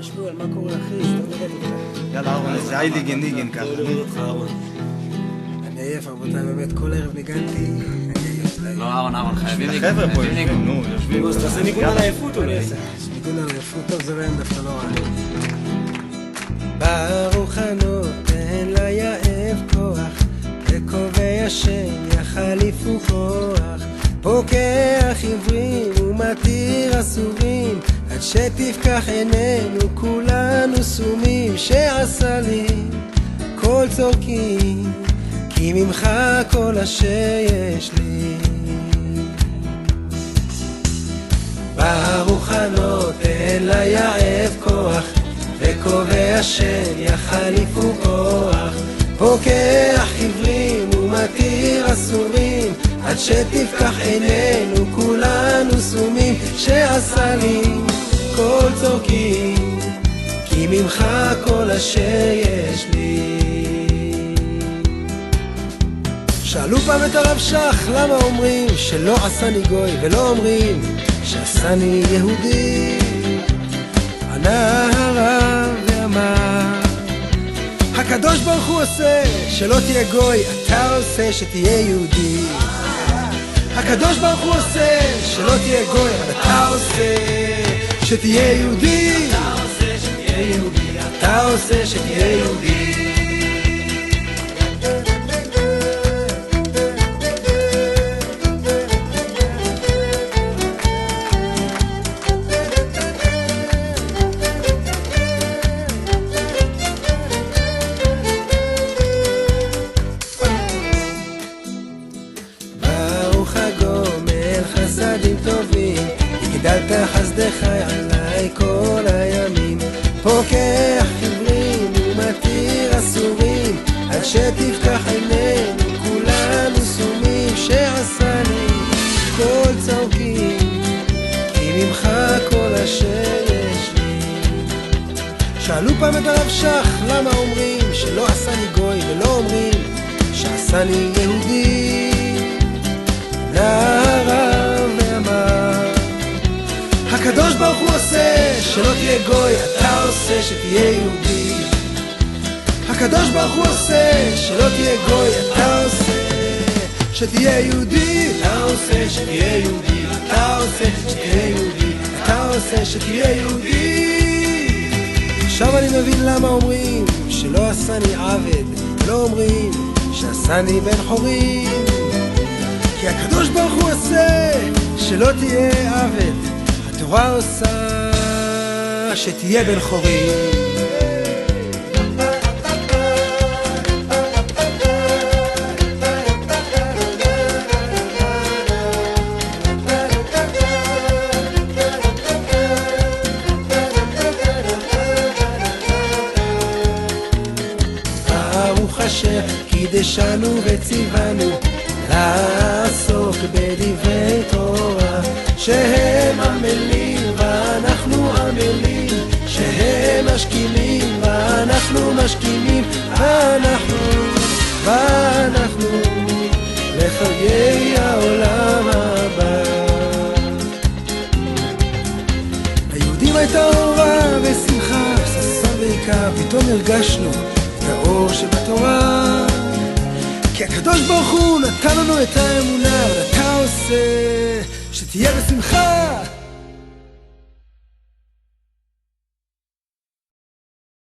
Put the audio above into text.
שמואל, מה קורה אחי? סתם נגד אותך. יאללה אהרון, איזה אייליגן ניגן ככה. אני עייף רבותיי, באמת כל ערב ניגנתי. לא אהרון, חייבים ניגון. החבר'ה פה יושבים, נו, יושבים. אז תעשה ניגון על העייפות אולי. ניגון על העייפות, טוב זה רעיון דווקא לא רע. ברוך הנותן ליעב כוח, וקובע שם יחליפו כוח, פוקח עברים ומתיר אסורים, עד שתפקח עינינו כולנו סומים. שעשה לי כל צורכי, כי ממך כל אשר יש לי. ברוך הנותן ליעב כוח, וקובע שם יחליפו כוח, פוקח עברים ומתיר אסורים, עד שתפקח עינינו כולנו סומים. שעשה לי כל צורכי, כי ממך כל אשר יש לי. שאלו פעם את הרב שך למה אומרים שלא עשני גוי, ולא אומרים שעשני יהודי. ענה הרב ואמר, הקדוש ברוך הוא עושה שלא תהיה גוי, אתה עושה שתהיה יהודי. הקדוש ברוך הוא עושה שלא תהיה גוי, אתה עושה שתהיה יהודי. אתה עושה שתהיה יהודי. חסדים טובים, הגדלת חסדך עליי כל הימים, פוקח עברים ומתיר אסורים, עד שתפקח עינינו כולנו סומים. שעשה לי כל צורכי, כי ממך כל אשר יש לי. שאלו פעם את הרב שך למה אומרים שלא עשני גוי, ולא אומרים שעשני יהודי. הרב ואמר, הקדוש ברוך הוא עושה שלא תהיה גוי, אתה עושה שתהיה יהודי. הקדוש ברוך הוא עושה שלא תהיה גוי, אתה עושה שתהיה יהודי. אתה עושה שתהיה יהודי, אתה עושה שתהיה יהודי, אתה עושה שתהיה יהודי. עכשיו אני מבין למה אומרים שלא עשני עבד, לא אומרים שעשני בן חורים. כי הקדוש ברוך הוא עושה שלא תהיה עבד, התורה עושה שתהיה בן חורים. ברוך אשר קידשנו וציוונו לעסוק בדברי תורה, שהם עמלים ואנחנו עמלים, שהם משכימים ואנחנו משכימים, ואנחנו לחיי העולם הבא. היהודים הייתה אורה ושמחה, ששון ועיקר, פתאום הרגשנו את האור שבתורה. כי הקדוש ברוך הוא נתן לנו את האמונה, ואתה עושה שתהיה בשמחה.